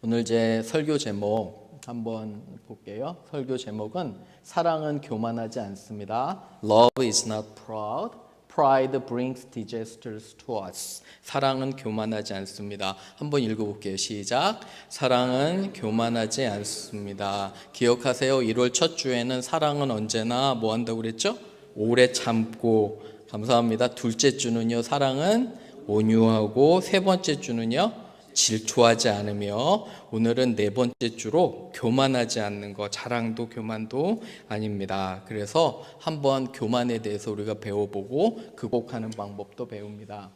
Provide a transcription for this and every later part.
오늘 제 설교 제목 한번 볼게요. 설교 제목은 사랑은 교만하지 않습니다. Love is not proud. Pride brings disasters to us. 사랑은 교만하지 않습니다. 한번 읽어볼게요. 시작. 사랑은 교만하지 않습니다. 기억하세요. 1월 첫 주에는 사랑은 언제나 뭐 한다고 그랬죠? 오래 참고. 감사합니다. 둘째 주는요. 사랑은 온유하고, 세 번째 주는요. 질투하지 않으며, 오늘은 네 번째 주로 교만하지 않는 거, 자랑도 교만도 아닙니다. 그래서 한번 교만에 대해서 우리가 배워보고 극복하는 방법도 배웁니다.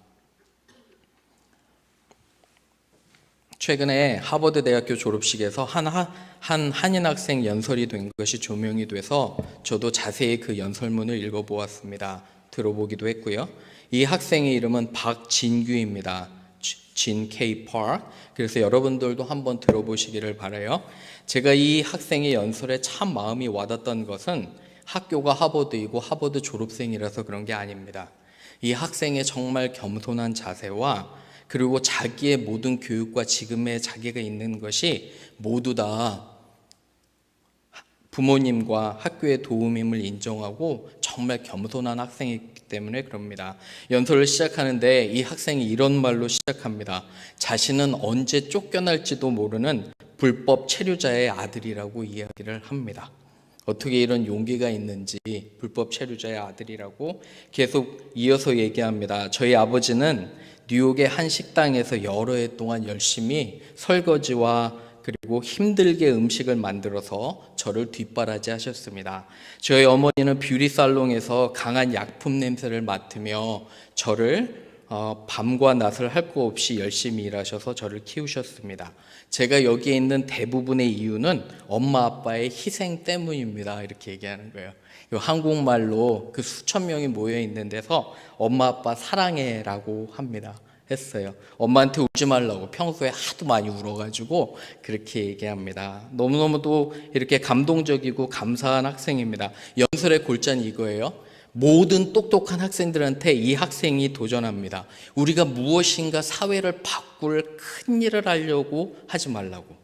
최근에 하버드 대학교 졸업식에서 한 한인 학생 연설이 된 것이 조명이 돼서 저도 자세히 그 연설문을 읽어보았습니다. 들어보기도 했고요. 이 학생의 이름은 박진규입니다. 진 K 파크. 그래서 여러분들도 한번 들어보시기를 바라요. 제가 이 학생의 연설에 참 마음이 와닿던 것은 학교가 하버드이고 하버드 졸업생이라서 그런 게 아닙니다. 이 학생의 정말 겸손한 자세와 그리고 자기의 모든 교육과 지금의 자기가 있는 것이 모두 다 부모님과 학교의 도움임을 인정하고 정말 겸손한 학생이기 때문에 그럽니다. 연설을 시작하는데 이 학생이 이런 말로 시작합니다. 자신은 언제 쫓겨날지도 모르는 불법 체류자의 아들이라고 이야기를 합니다. 어떻게 이런 용기가 있는지, 불법 체류자의 아들이라고 계속 이어서 얘기합니다. 저희 아버지는 뉴욕의 한 식당에서 여러 해 동안 열심히 설거지와 그리고 힘들게 음식을 만들어서 저를 뒷바라지 하셨습니다. 저희 어머니는 뷰티 살롱에서 강한 약품 냄새를 맡으며 저를 밤과 낮을 할 거 없이 열심히 일하셔서 저를 키우셨습니다. 제가 여기에 있는 대부분의 이유는 엄마 아빠의 희생 때문입니다. 이렇게 얘기하는 거예요. 한국말로 그 수천 명이 모여 있는 데서 엄마 아빠 사랑해라고 합니다. 했어요. 엄마한테 울지 말라고 평소에 하도 많이 울어가지고 그렇게 얘기합니다. 너무너무도 이렇게 감동적이고 감사한 학생입니다. 연설의 골자는 이거예요. 모든 똑똑한 학생들한테 이 학생이 도전합니다. 우리가 무엇인가 사회를 바꿀 큰 일을 하려고 하지 말라고.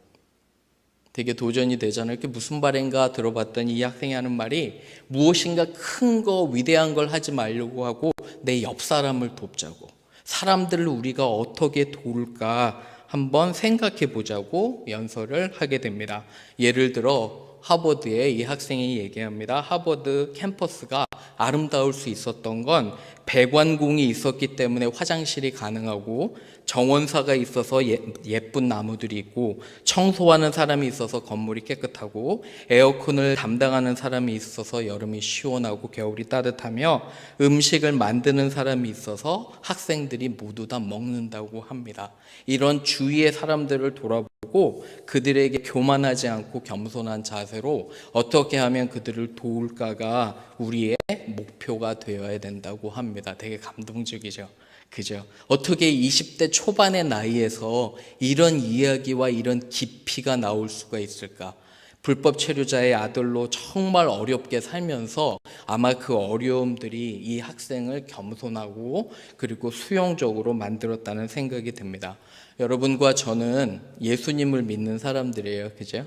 되게 도전이 되잖아요. 이렇게 무슨 말인가 들어봤더니 이 학생이 하는 말이 무엇인가 큰 거 위대한 걸 하지 말려고 하고 내 옆 사람을 돕자고. 사람들을 우리가 어떻게 도울까 한번 생각해 보자고 연설을 하게 됩니다. 예를 들어 하버드에 이 학생이 얘기합니다. 하버드 캠퍼스가 아름다울 수 있었던 건 배관공이 있었기 때문에 화장실이 가능하고 정원사가 있어서 예쁜 나무들이 있고 청소하는 사람이 있어서 건물이 깨끗하고 에어컨을 담당하는 사람이 있어서 여름이 시원하고 겨울이 따뜻하며 음식을 만드는 사람이 있어서 학생들이 모두 다 먹는다고 합니다. 이런 주위의 사람들을 돌아보고 그들에게 교만하지 않고 겸손한 자세로 어떻게 하면 그들을 도울까가 우리의 목표가 되어야 된다고 합니다. 되게 감동적이죠. 그죠? 어떻게 20대 초반의 나이에서 이런 이야기와 이런 깊이가 나올 수가 있을까? 불법 체류자의 아들로 정말 어렵게 살면서 아마 그 어려움들이 이 학생을 겸손하고 그리고 수용적으로 만들었다는 생각이 듭니다. 여러분과 저는 예수님을 믿는 사람들이에요. 그죠?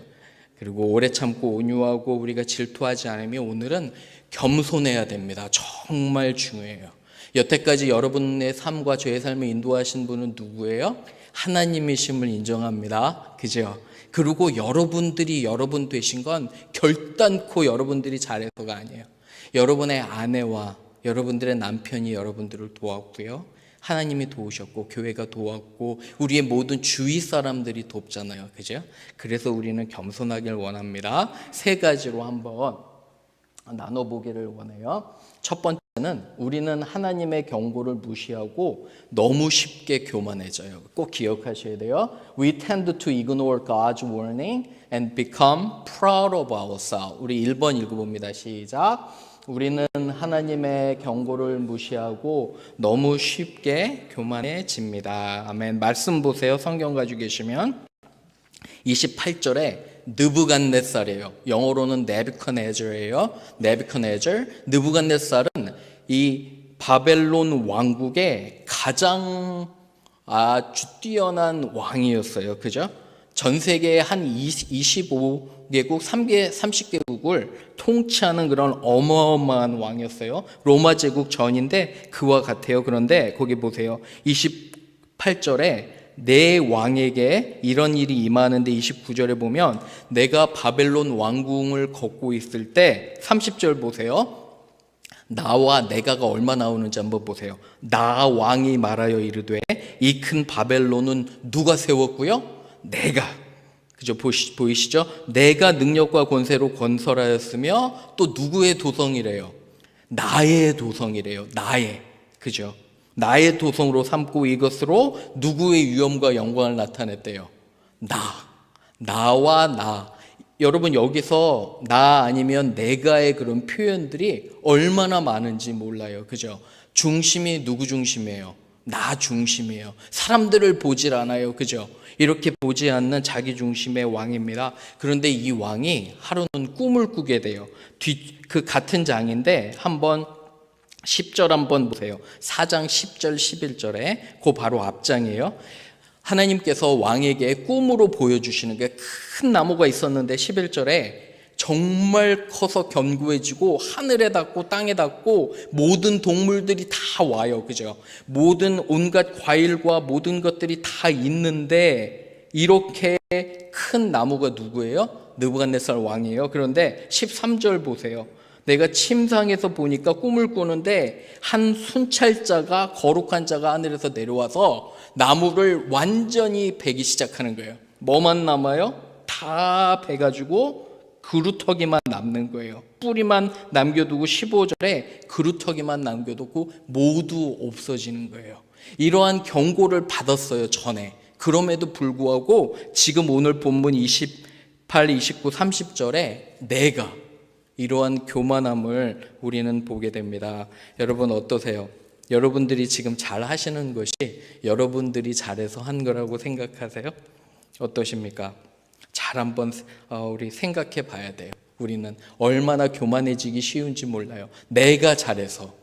그리고 오래 참고 온유하고 우리가 질투하지 않으면 오늘은 겸손해야 됩니다. 정말 중요해요. 여태까지 여러분의 삶과 저의 삶을 인도하신 분은 누구예요? 하나님이심을 인정합니다. 그죠? 그리고 여러분들이 여러분 되신 건 결단코 여러분들이 잘해서가 아니에요. 여러분의 아내와 여러분들의 남편이 여러분들을 도왔고요. 하나님이 도우셨고 교회가 도왔고 우리의 모든 주위 사람들이 돕잖아요. 그죠? 그래서 우리는 겸손하길 원합니다. 세 가지로 한번 나눠보기를 원해요. 첫 번째는 우리는 하나님의 경고를 무시하고 너무 쉽게 교만해져요. 꼭 기억하셔야 돼요. We tend to ignore God's warning and become proud of ourselves. 우리 1번 읽어봅니다. 시작. 우리는 하나님의 경고를 무시하고 너무 쉽게 교만해집니다. 아멘. 말씀 보세요. 성경 가지고 계시면 28절에 느부갓네살이에요. 영어로는 네부컷네저예요. 네부컷네저. 느부갓네살은 이 바벨론 왕국의 가장 아주 뛰어난 왕이었어요. 그죠? 전 세계의 한 25개국, 30개국을 통치하는 그런 어마어마한 왕이었어요. 로마 제국 전인데 그와 같아요. 그런데 거기 보세요. 28절에 내 왕에게 이런 일이 임하는데 29절에 보면 내가 바벨론 왕궁을 걷고 있을 때 30절 보세요. 나와 내가가 얼마 나오는지 한번 보세요. 나 왕이 말하여 이르되 이 큰 바벨론은 누가 세웠고요? 내가. 그죠? 보이시죠? 내가 능력과 권세로 건설하였으며 또 누구의 도성이래요? 나의 도성이래요. 나의. 그죠? 나의 도성으로 삼고 이것으로 누구의 위엄과 영광을 나타냈대요? 나와 나. 여러분 여기서 나 아니면 내가의 그런 표현들이 얼마나 많은지 몰라요. 그죠? 중심이 누구 중심이에요? 나 중심이에요. 사람들을 보질 않아요. 그죠? 이렇게 보지 않는 자기 중심의 왕입니다. 그런데 이 왕이 하루는 꿈을 꾸게 돼요. 그 같은 장인데 한번 10절 한번 보세요. 4장 10절 11절에 그 바로 앞장이에요. 하나님께서 왕에게 꿈으로 보여주시는 게 큰 나무가 있었는데 11절에 정말 커서 견고해지고 하늘에 닿고 땅에 닿고 모든 동물들이 다 와요. 그죠? 모든 온갖 과일과 모든 것들이 다 있는데 이렇게 큰 나무가 누구예요? 느부갓네살 왕이에요. 그런데 13절 보세요. 내가 침상에서 보니까 꿈을 꾸는데 한 순찰자가 거룩한 자가 하늘에서 내려와서 나무를 완전히 베기 시작하는 거예요. 뭐만 남아요? 다 베가지고 그루터기만 남는 거예요. 뿌리만 남겨두고 15절에 그루터기만 남겨두고 모두 없어지는 거예요. 이러한 경고를 받았어요, 전에. 그럼에도 불구하고 지금 오늘 본문 28, 29, 30절에 내가 이러한 교만함을 우리는 보게 됩니다. 여러분 어떠세요? 여러분들이 지금 잘 하시는 것이 여러분들이 잘해서 한 거라고 생각하세요? 어떠십니까? 잘 한번 우리 생각해 봐야 돼요. 우리는 얼마나 교만해지기 쉬운지 몰라요. 내가 잘해서.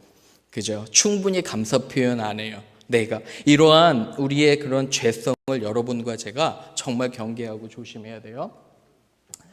그죠? 충분히 감사 표현 안 해요. 내가. 이러한 우리의 그런 죄성을 여러분과 제가 정말 경계하고 조심해야 돼요.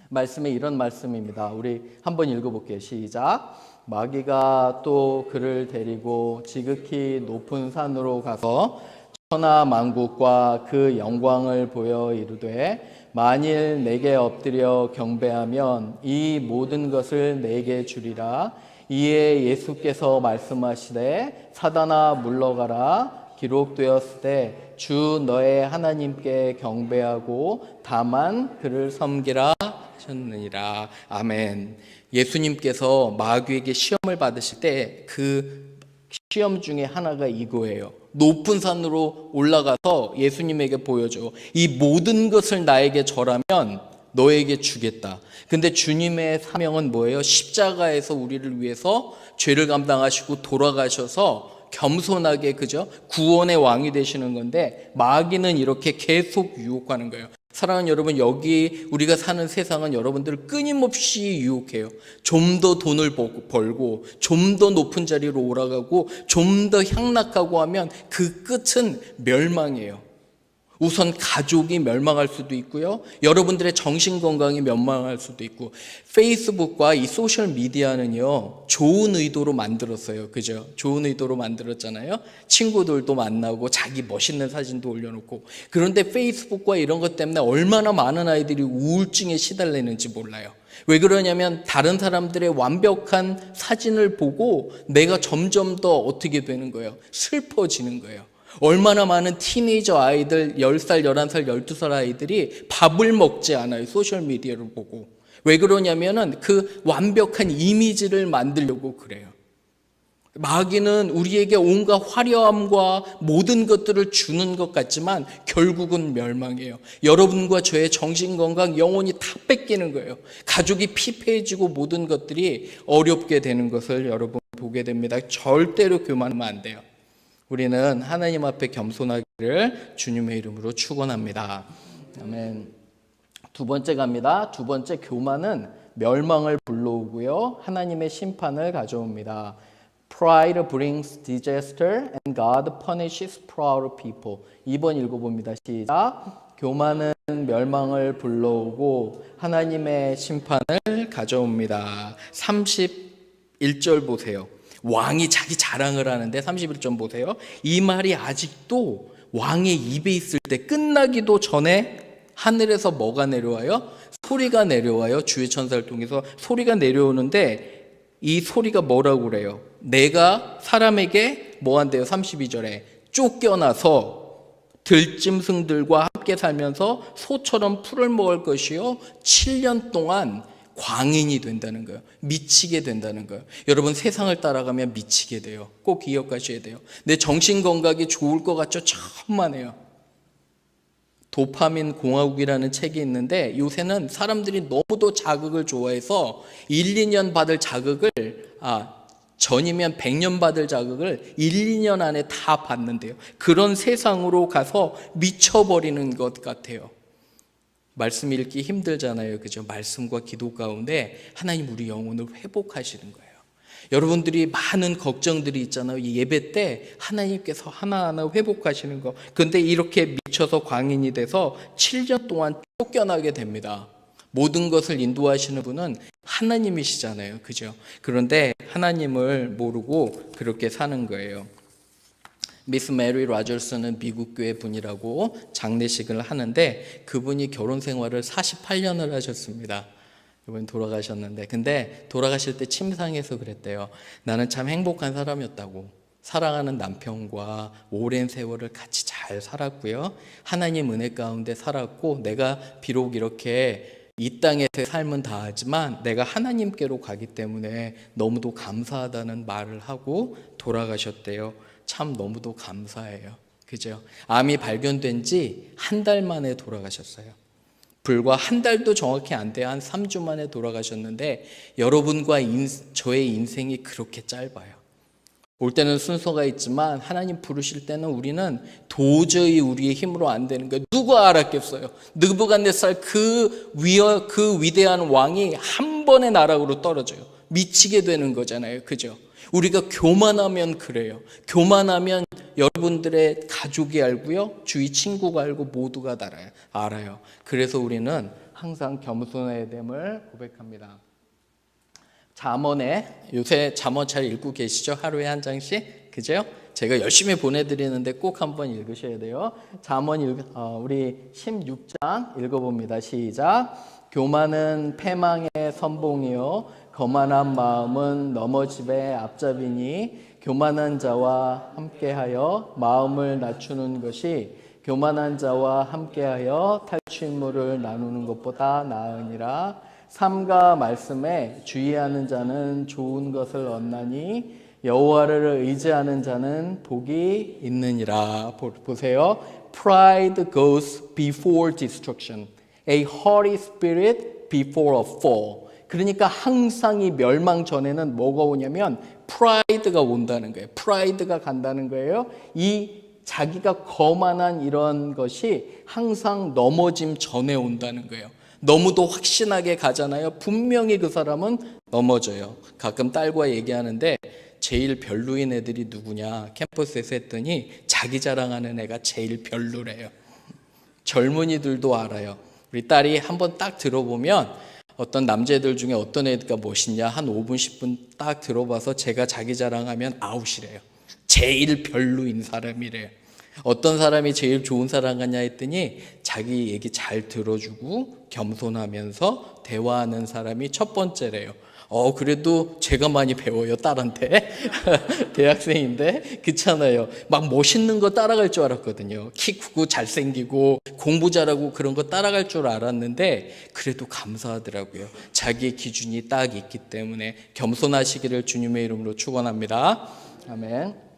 말씀에 이런 말씀입니다. 우리 한번 읽어볼게요. 시작. 마귀가 또 그를 데리고 지극히 높은 산으로 가서 천하 만국과 그 영광을 보여 이르되 만일 내게 엎드려 경배하면 이 모든 것을 내게 주리라. 이에 예수께서 말씀하시되 사단아 물러가라. 기록되었을 때 주 너의 하나님께 경배하고 다만 그를 섬기라 하셨느니라. 아멘. 예수님께서 마귀에게 시험을 받으실 때 그 시험 중에 하나가 이거예요. 높은 산으로 올라가서 예수님에게 보여줘. 이 모든 것을 나에게 절하면 너에게 주겠다. 근데 주님의 사명은 뭐예요? 십자가에서 우리를 위해서 죄를 감당하시고 돌아가셔서 겸손하게 그죠? 구원의 왕이 되시는 건데 마귀는 이렇게 계속 유혹하는 거예요. 사랑하는 여러분, 여기 우리가 사는 세상은 여러분들을 끊임없이 유혹해요. 좀 더 돈을 벌고 좀 더 높은 자리로 올라가고 좀 더 향락하고 하면 그 끝은 멸망이에요. 우선 가족이 멸망할 수도 있고요. 여러분들의 정신건강이 멸망할 수도 있고, 페이스북과 이 소셜미디어는요 좋은 의도로 만들었어요. 그죠? 좋은 의도로 만들었잖아요. 친구들도 만나고 자기 멋있는 사진도 올려놓고. 그런데 페이스북과 이런 것 때문에 얼마나 많은 아이들이 우울증에 시달리는지 몰라요. 왜 그러냐면 다른 사람들의 완벽한 사진을 보고 내가 점점 더 어떻게 되는 거예요? 슬퍼지는 거예요. 얼마나 많은 티네이저 아이들 10살, 11살, 12살 아이들이 밥을 먹지 않아요. 소셜미디어를 보고. 왜 그러냐면은 그 완벽한 이미지를 만들려고 그래요. 마귀는 우리에게 온갖 화려함과 모든 것들을 주는 것 같지만 결국은 멸망이에요. 여러분과 저의 정신건강, 영혼이 다 뺏기는 거예요. 가족이 피폐해지고 모든 것들이 어렵게 되는 것을 여러분 보게 됩니다. 절대로 교만하면 안 돼요. 우리는 하나님 앞에 겸손하기를 주님의 이름으로 축원합니다. 아멘. 두 번째 갑니다. 두 번째, 교만은 멸망을 불러오고요, 하나님의 심판을 가져옵니다. Pride brings disaster and God punishes proud people. 2번 읽어봅니다. 시작. 교만은 멸망을 불러오고 하나님의 심판을 가져옵니다. 31절 보세요. 왕이 자기 자랑을 하는데 31절 보세요. 이 말이 아직도 왕의 입에 있을 때 끝나기도 전에 하늘에서 뭐가 내려와요? 소리가 내려와요. 주의 천사를 통해서 소리가 내려오는데 이 소리가 뭐라고 그래요? 내가 사람에게 뭐 한대요? 32절에 쫓겨나서 들짐승들과 함께 살면서 소처럼 풀을 먹을 것이요 7년 동안 광인이 된다는 거예요. 미치게 된다는 거예요. 여러분 세상을 따라가면 미치게 돼요. 꼭 기억하셔야 돼요. 내 정신 건강이 좋을 것 같죠? 천만에요. 도파민 공화국이라는 책이 있는데 요새는 사람들이 너무도 자극을 좋아해서 1, 2년 받을 자극을 전이면 100년 받을 자극을 1, 2년 안에 다 받는데요. 그런 세상으로 가서 미쳐버리는 것 같아요. 말씀 읽기 힘들잖아요. 그죠? 말씀과 기도 가운데 하나님 우리 영혼을 회복하시는 거예요. 여러분들이 많은 걱정들이 있잖아요. 이 예배 때 하나님께서 하나하나 회복하시는 거. 근데 이렇게 미쳐서 광인이 돼서 7년 동안 쫓겨나게 됩니다. 모든 것을 인도하시는 분은 하나님이시잖아요. 그죠? 그런데 하나님을 모르고 그렇게 사는 거예요. 미스 메리 라저스는 미국 교회 분이라고 장례식을 하는데 그분이 결혼 생활을 48년을 하셨습니다. 이번에 돌아가셨는데 근데 돌아가실 때 침상에서 그랬대요. 나는 참 행복한 사람이었다고. 사랑하는 남편과 오랜 세월을 같이 잘 살았고요. 하나님 은혜 가운데 살았고 내가 비록 이렇게 이 땅에서의 삶은 다하지만 내가 하나님께로 가기 때문에 너무도 감사하다는 말을 하고 돌아가셨대요. 참 너무도 감사해요. 그죠? 암이 발견된 지 한 달 만에 돌아가셨어요. 불과 한 달도 정확히 안 돼요. 한 3주 만에 돌아가셨는데 여러분과 저의 인생이 그렇게 짧아요. 올 때는 순서가 있지만 하나님 부르실 때는 우리는 도저히 우리의 힘으로 안 되는 거예요. 누가 알았겠어요? 느부갓네살 그 위대한 왕이 한 번의 나락으로 떨어져요. 미치게 되는 거잖아요. 그죠? 우리가 교만하면 그래요. 교만하면 여러분들의 가족이 알고요. 주위 친구가 알고 모두가 알아요. 그래서 우리는 항상 겸손해야 됨을 고백합니다. 잠언에 요새 잠언 잘 읽고 계시죠? 하루에 한 장씩, 그죠? 제가 열심히 보내드리는데 꼭 한번 읽으셔야 돼요. 잠언 우리 16장 읽어봅니다. 시작. 교만은 패망의 선봉이요 거만한 마음은 넘어짐의 앞잡이니 교만한 자와 함께하여 마음을 낮추는 것이 교만한 자와 함께하여 탈취물을 나누는 것보다 나으니라. 삼가 말씀에 주의하는 자는 좋은 것을 얻나니 여호와를 의지하는 자는 복이 있느니라. 보세요. Pride goes before destruction. A haughty spirit before a fall. 그러니까 항상 이 멸망 전에는 뭐가 오냐면 프라이드가 온다는 거예요. 프라이드가 간다는 거예요. 이 자기가 거만한 이런 것이 항상 넘어짐 전에 온다는 거예요. 너무도 확신하게 가잖아요. 분명히 그 사람은 넘어져요. 가끔 딸과 얘기하는데 제일 별로인 애들이 누구냐 캠퍼스에서 했더니 자기 자랑하는 애가 제일 별로래요. 젊은이들도 알아요. 우리 딸이 한번 딱 들어보면 어떤 남자애들 중에 어떤 애가 멋있냐 한 5분 10분 딱 들어봐서 제가 자기 자랑하면 아웃이래요. 제일 별로인 사람이래요. 어떤 사람이 제일 좋은 사람 같냐 했더니 자기 얘기 잘 들어주고 겸손하면서 대화하는 사람이 첫 번째래요. 그래도 제가 많이 배워요, 딸한테. 대학생인데, 그렇잖아요. 막 멋있는 거 따라갈 줄 알았거든요. 키 크고 잘생기고 공부 잘하고 그런 거 따라갈 줄 알았는데, 그래도 감사하더라고요. 자기의 기준이 딱 있기 때문에 겸손하시기를 주님의 이름으로 축원합니다. 아멘.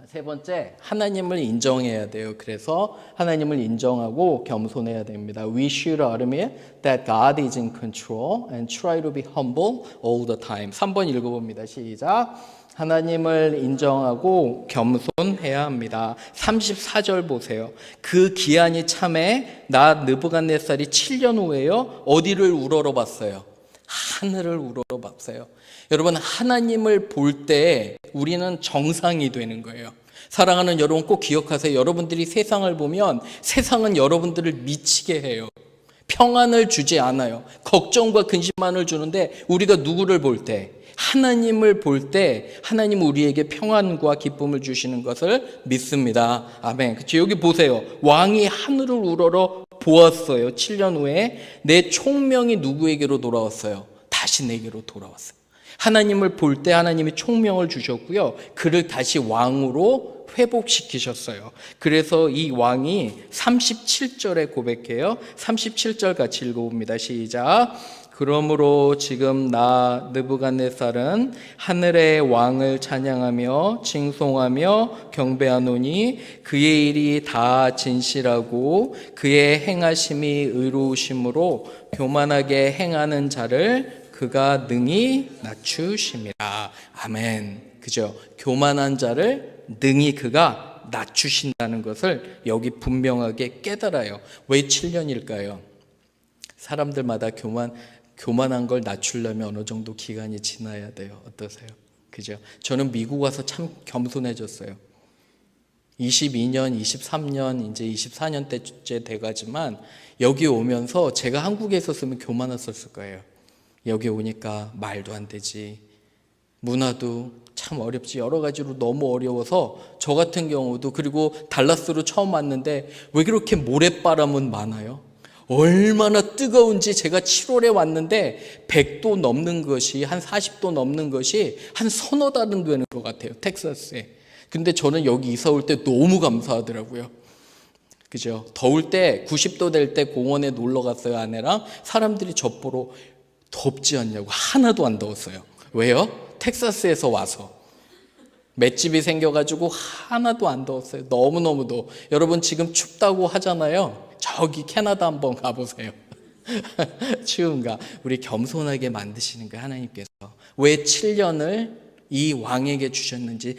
세 번째, 하나님을 인정해야 돼요. 그래서 하나님을 인정하고 겸손해야 됩니다. We should admit that God is in control and try to be humble all the time. 3번 읽어봅니다. 시작. 하나님을 인정하고 겸손해야 합니다. 34절 보세요. 그 기한이 참에 나 느부갓네살이 7년 후에요. 어디를 우러러봤어요? 하늘을 우러러봤어요. 여러분, 하나님을 볼 때 우리는 정상이 되는 거예요. 사랑하는 여러분, 꼭 기억하세요. 여러분들이 세상을 보면 세상은 여러분들을 미치게 해요. 평안을 주지 않아요. 걱정과 근심만을 주는데, 우리가 누구를 볼 때, 하나님을 볼 때 하나님은 우리에게 평안과 기쁨을 주시는 것을 믿습니다. 아멘. 그렇죠? 여기 보세요. 왕이 하늘을 우러러 보았어요. 7년 후에 내 총명이 누구에게로 돌아왔어요? 다시 내게로 돌아왔어요. 하나님을 볼 때 하나님이 총명을 주셨고요, 그를 다시 왕으로 회복시키셨어요. 그래서 이 왕이 37절에 고백해요. 37절 같이 읽어봅니다. 시작. 그러므로 지금 나 느부갓네살은 하늘의 왕을 찬양하며 칭송하며 경배하노니 그의 일이 다 진실하고 그의 행하심이 의로우심으로 교만하게 행하는 자를 그가 능히 낮추심이라. 아멘. 그죠? 교만한 자를 능히 그가 낮추신다는 것을 여기 분명하게 깨달아요. 왜 7년일까요? 사람들마다 교만한 걸 낮추려면 어느 정도 기간이 지나야 돼요. 어떠세요? 그죠? 저는 미국 와서 참 겸손해졌어요. 22년, 23년, 이제 24년째 돼가지만 여기 오면서 제가 한국에 있었으면 교만했었을 거예요. 여기 오니까 말도 안 되지. 문화도 참 어렵지. 여러 가지로 너무 어려워서 저 같은 경우도, 그리고 달라스로 처음 왔는데 왜 그렇게 모래바람은 많아요? 얼마나 뜨거운지. 제가 7월에 왔는데 100도 넘는 것이, 한 40도 넘는 것이 한 서너 달은 되는 것 같아요, 텍사스에. 근데 저는 여기 이사 올 때 너무 감사하더라고요. 그죠? 더울 때 90도 될 때 공원에 놀러 갔어요, 아내랑. 사람들이 저 보러 덥지 않냐고. 하나도 안 더웠어요. 왜요? 텍사스에서 와서 맷집이 생겨가지고 하나도 안 더웠어요. 너무너무 더워. 여러분 지금 춥다고 하잖아요. 저기 캐나다 한번 가보세요. 추운가? 우리 겸손하게 만드시는 거예요, 하나님께서. 왜 7년을 이 왕에게 주셨는지,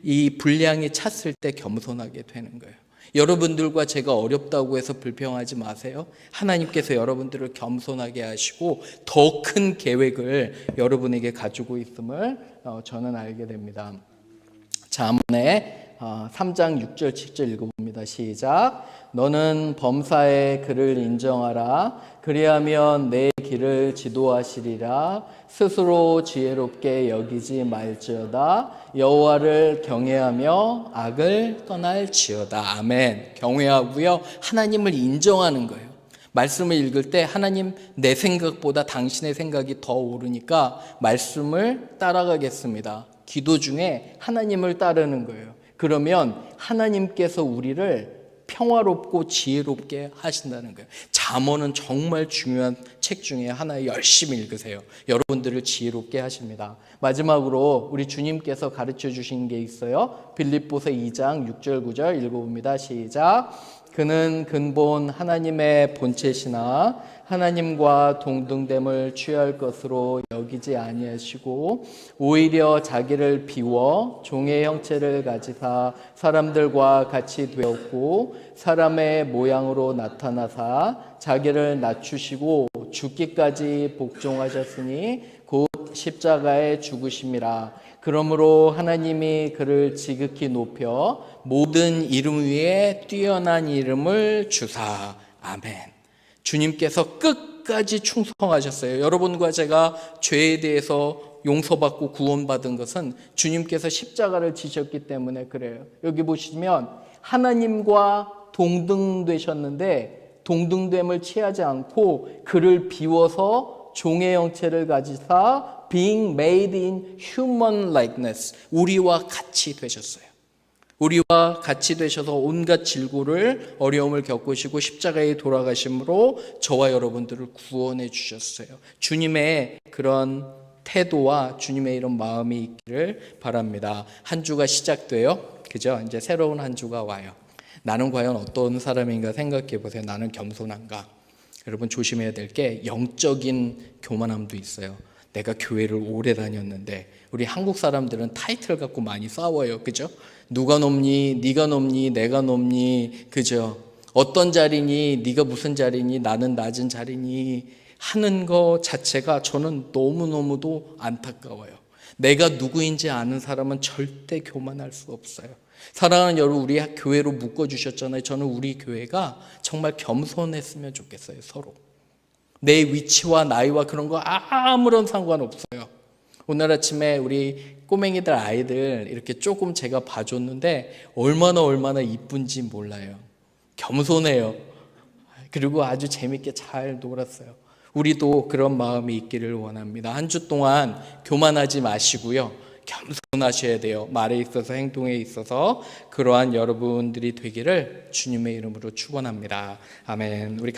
이 분량이 찼을 때 겸손하게 되는 거예요. 여러분들과 제가 어렵다고 해서 불평하지 마세요. 하나님께서 여러분들을 겸손하게 하시고 더 큰 계획을 여러분에게 가지고 있음을 저는 알게 됩니다. 잠언의 3장 6절 7절 읽어봅니다. 시작. 너는 범사의 그를 인정하라. 그리하면 내 길을 지도하시리라. 스스로 지혜롭게 여기지 말지어다. 여호와를 경외하며 악을 떠날지어다. 아멘. 경외하고요, 하나님을 인정하는 거예요. 말씀을 읽을 때 하나님, 내 생각보다 당신의 생각이 더 옳으니까 말씀을 따라가겠습니다. 기도 중에 하나님을 따르는 거예요. 그러면 하나님께서 우리를 평화롭고 지혜롭게 하신다는 거예요. 잠언은 정말 중요한 책 중에 하나, 열심히 읽으세요. 여러분들을 지혜롭게 하십니다. 마지막으로 우리 주님께서 가르쳐 주신 게 있어요. 빌립보서 2장 6절 9절 읽어봅니다. 시작. 그는 근본 하나님의 본체시나 하나님과 동등됨을 취할 것으로 여기지 아니하시고 오히려 자기를 비워 종의 형체를 가지사 사람들과 같이 되었고 사람의 모양으로 나타나사 자기를 낮추시고 죽기까지 복종하셨으니 곧 십자가에 죽으심이라. 그러므로 하나님이 그를 지극히 높여 모든 이름 위에 뛰어난 이름을 주사. 아멘. 주님께서 끝까지 충성하셨어요. 여러분과 제가 죄에 대해서 용서받고 구원받은 것은 주님께서 십자가를 지셨기 때문에 그래요. 여기 보시면 하나님과 동등되셨는데 동등됨을 취하지 않고 그를 비워서 종의 형체를 가지사 being made in human likeness, 우리와 같이 되셨어요. 우리와 같이 되셔서 온갖 질고를, 어려움을 겪으시고 십자가에 돌아가심으로 저와 여러분들을 구원해 주셨어요. 주님의 그런 태도와 주님의 이런 마음이 있기를 바랍니다. 한 주가 시작돼요. 그죠? 이제 새로운 한 주가 와요. 나는 과연 어떤 사람인가 생각해 보세요. 나는 겸손한가? 여러분 조심해야 될 게 영적인 교만함도 있어요. 내가 교회를 오래 다녔는데, 우리 한국 사람들은 타이틀 갖고 많이 싸워요. 그죠? 누가 높니? 네가 높니? 내가 높니? 그죠? 어떤 자리니? 네가 무슨 자리니? 나는 낮은 자리니? 하는 거 자체가 저는 너무너무도 안타까워요. 내가 누구인지 아는 사람은 절대 교만할 수 없어요. 사랑하는 여러분, 우리 교회로 묶어주셨잖아요. 저는 우리 교회가 정말 겸손했으면 좋겠어요. 서로 내 위치와 나이와 그런 거 아무런 상관없어요. 오늘 아침에 우리 꼬맹이들 아이들 이렇게 조금 제가 봐줬는데 얼마나 이쁜지 몰라요. 겸손해요. 그리고 아주 재밌게 잘 놀았어요. 우리도 그런 마음이 있기를 원합니다. 한 주 동안 교만하지 마시고요. 겸손하셔야 돼요. 말에 있어서 행동에 있어서 그러한 여러분들이 되기를 주님의 이름으로 축원합니다. 아멘. 우리